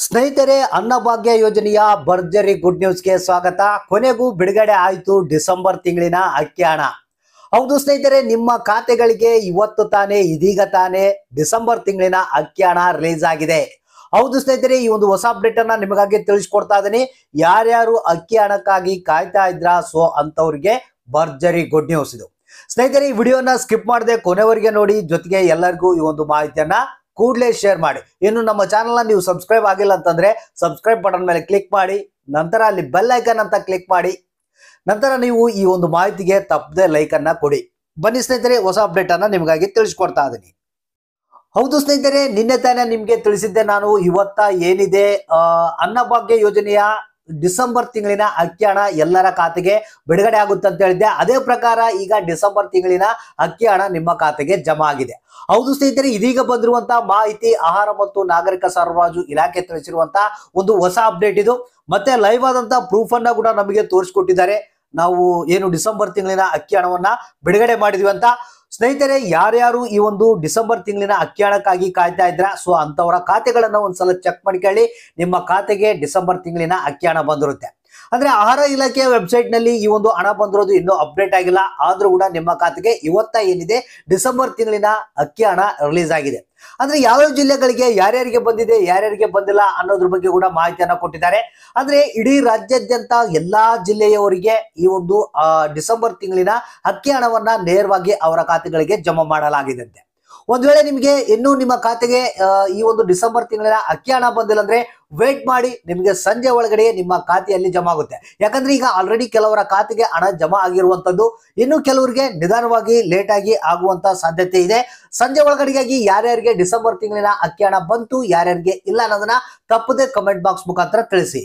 ಸ್ನೇಹಿತರೆ, ಅನ್ನಭಾಗ್ಯ ಯೋಜನೆಯ ಭರ್ಜರಿ ಗುಡ್ ನ್ಯೂಸ್ಗೆ ಸ್ವಾಗತ. ಕೊನೆಗೂ ಬಿಡುಗಡೆ ಆಯಿತು ಡಿಸೆಂಬರ್ ತಿಂಗಳಿನ ಅಕ್ಕಿ ಹಣ. ಹೌದು ಸ್ನೇಹಿತರೆ, ನಿಮ್ಮ ಖಾತೆಗಳಿಗೆ ಇವತ್ತು ತಾನೇ ಇದೀಗ ತಾನೇ ಡಿಸೆಂಬರ್ ತಿಂಗಳಿನ ಅಕ್ಕಿ ಹಣ ರಿಲೀಸ್ ಆಗಿದೆ. ಹೌದು ಸ್ನೇಹಿತರೆ, ಈ ಒಂದು ಹೊಸ ಅಪ್ಡೇಟ್ ಅನ್ನ ನಿಮಗಾಗಿ ತಿಳಿಸ್ಕೊಡ್ತಾ ಇದ್ದೀನಿ. ಯಾರ್ಯಾರು ಅಕ್ಕಿ ಹಣಕ್ಕಾಗಿ ಕಾಯ್ತಾ ಇದ್ರ ಸೊ ಅಂತವ್ರಿಗೆ ಭರ್ಜರಿ ಗುಡ್ ನ್ಯೂಸ್ ಇದು. ಸ್ನೇಹಿತರೆ, ಈ ವಿಡಿಯೋನ ಸ್ಕಿಪ್ ಮಾಡದೆ ಕೊನೆವರೆಗೆ ನೋಡಿ. ಜೊತೆಗೆ ಎಲ್ಲರಿಗೂ ಈ ಒಂದು ಮಾಹಿತಿಯನ್ನ ಕೂಡಲೇ ಶೇರ್ ಮಾಡಿ. ಇನ್ನು ನಮ್ಮ ಚಾನಲ್ನ ನೀವು ಸಬ್ಸ್ಕ್ರೈಬ್ ಆಗಿಲ್ಲ ಅಂತಂದ್ರೆ ಸಬ್ಸ್ಕ್ರೈಬ್ ಬಟನ್ ಮೇಲೆ ಕ್ಲಿಕ್ ಮಾಡಿ, ನಂತರ ಅಲ್ಲಿ ಬೆಲ್ ಐಕನ್ ಅಂತ ಕ್ಲಿಕ್ ಮಾಡಿ, ನಂತರ ನೀವು ಈ ಒಂದು ಮಾಹಿತಿಗೆ ತಪ್ಪದೆ ಲೈಕ್ ಅನ್ನ ಕೊಡಿ. ಬನ್ನಿ ಸ್ನೇಹಿತರೆ, ಹೊಸ ಅಪ್ಡೇಟ್ ಅನ್ನ ನಿಮಗಾಗಿ ತಿಳಿಸ್ಕೊಡ್ತಾ ಇದ್ದೀನಿ. ಹೌದು ಸ್ನೇಹಿತರೆ, ನಿನ್ನೆ ತಾನೇ ನಿಮ್ಗೆ ತಿಳಿಸಿದ್ದೆ ನಾನು. ಇವತ್ತ ಏನಿದೆ ಅನ್ನಭಾಗ್ಯ ಯೋಜನೆಯ ಡಿಸೆಂಬರ್ ತಿಂಗಳಿನ ಅಕ್ಕಿ ಹಣ ಎಲ್ಲರ ಖಾತೆಗೆ ಬಿಡುಗಡೆ ಆಗುತ್ತೆ ಅಂತ ಹೇಳಿದ್ದೆ. ಅದೇ ಪ್ರಕಾರ ಈಗ ಡಿಸೆಂಬರ್ ತಿಂಗಳಿನ ಅಕ್ಕಿ ಹಣ ನಿಮ್ಮ ಖಾತೆಗೆ ಜಮಾ ಆಗಿದೆ. ಹೌದು ಸ್ನೇಹಿತರೆ, ಇದೀಗ ಬಂದಿರುವಂತಹ ಮಾಹಿತಿ ಆಹಾರ ಮತ್ತು ನಾಗರಿಕ ಸರಬರಾಜು ಇಲಾಖೆ ತಿಳಿಸಿರುವಂತಹ ಒಂದು ಹೊಸ ಅಪ್ಡೇಟ್ ಇದು. ಮತ್ತೆ ಲೈವ್ ಆದಂತಹ ಪ್ರೂಫ್ ಅನ್ನ ಕೂಡ ನಮಗೆ ತೋರಿಸ್ಕೊಟ್ಟಿದ್ದಾರೆ. ನಾವು ಏನು ಡಿಸೆಂಬರ್ ತಿಂಗಳಿನ ಅಕ್ಕಿ ಹಣವನ್ನ ಬಿಡುಗಡೆ ಮಾಡಿದ್ವಿ ಅಂತ. ಸ್ನೇಹಿತರೆ, ಯಾರ್ಯಾರು ಈ ಒಂದು ಡಿಸೆಂಬರ್ ತಿಂಗಳಿನ ಅಕ್ಕಿ ಹಣಕ್ಕಾಗಿ ಕಾಯ್ತಾ ಇದ್ರ ಸೊ ಅಂತವರ ಖಾತೆಗಳನ್ನ ಒಂದ್ಸಲ ಚೆಕ್ ಮಾಡ್ಕೊಳ್ಳಿ. ನಿಮ್ಮ ಖಾತೆಗೆ ಡಿಸೆಂಬರ್ ತಿಂಗಳಿನ ಅಕ್ಕಿ ಹಣ ಬಂದಿರುತ್ತೆ. ಅಂದ್ರೆ ಆಹಾರ ಇಲಾಖೆಯ ವೆಬ್ಸೈಟ್ ನಲ್ಲಿ ಈ ಒಂದು ಹಣ ಬಂದಿರೋದು ಇನ್ನೂ ಅಪ್ಡೇಟ್ ಆಗಿಲ್ಲ. ಆದ್ರೂ ಕೂಡ ನಿಮ್ಮ ಖಾತೆಗೆ ಇವತ್ತ ಏನಿದೆ ಡಿಸೆಂಬರ್ ತಿಂಗಳಿನ ಅಕ್ಕಿ ಹಣ ರಿಲೀಸ್ ಆಗಿದೆ. ಅಂದ್ರೆ ಯಾವ್ಯಾವ ಜಿಲ್ಲೆಗಳಿಗೆ ಯಾರ್ಯಾರಿಗೆ ಬಂದಿದೆ, ಯಾರ್ಯಾರಿಗೆ ಬಂದಿಲ್ಲ ಅನ್ನೋದ್ರ ಬಗ್ಗೆ ಕೂಡ ಮಾಹಿತಿಯನ್ನ ಕೊಟ್ಟಿದ್ದಾರೆ. ಅಂದ್ರೆ ಇಡೀ ರಾಜ್ಯಾದ್ಯಂತ ಎಲ್ಲಾ ಜಿಲ್ಲೆಯವರಿಗೆ ಈ ಒಂದು ಡಿಸೆಂಬರ್ ತಿಂಗಳಿನ ಅಕ್ಕಿ ಹಣವನ್ನ ನೇರವಾಗಿ ಅವರ ಖಾತೆಗಳಿಗೆ ಜಮಾ ಮಾಡಲಾಗಿದೆ. ಒಂದ್ ವೇಳೆ ನಿಮಗೆ ಇನ್ನೂ ನಿಮ್ಮ ಖಾತೆಗೆ ಈ ಒಂದು ಡಿಸೆಂಬರ್ ತಿಂಗಳಿನ ಅಕ್ಕಿ ಹಣ ಬಂದಿಲ್ಲ ಅಂದ್ರೆ ವೇಟ್ ಮಾಡಿ, ನಿಮಗೆ ಸಂಜೆ ಒಳಗಡೆ ನಿಮ್ಮ ಖಾತೆಯಲ್ಲಿ ಜಮಾ ಆಗುತ್ತೆ. ಯಾಕಂದ್ರೆ ಈಗ ಆಲ್ರೆಡಿ ಕೆಲವರ ಖಾತೆಗೆ ಹಣ ಜಮಾ ಆಗಿರುವಂತದ್ದು, ಇನ್ನು ಕೆಲವರಿಗೆ ನಿಧಾನವಾಗಿ ಲೇಟ್ ಆಗಿ ಆಗುವಂತ ಸಾಧ್ಯತೆ ಇದೆ. ಸಂಜೆ ಒಳಗಡೆಗಾಗಿ ಯಾರ್ಯಾರಿಗೆ ಡಿಸೆಂಬರ್ ತಿಂಗಳಿನ ಅಕ್ಕಿ ಹಣ ಬಂತು, ಯಾರ್ಯಾರಿಗೆ ಇಲ್ಲ ಅನ್ನೋದನ್ನ ತಪ್ಪದೆ ಕಮೆಂಟ್ ಬಾಕ್ಸ್ ಮುಖಾಂತರ ತಿಳಿಸಿ.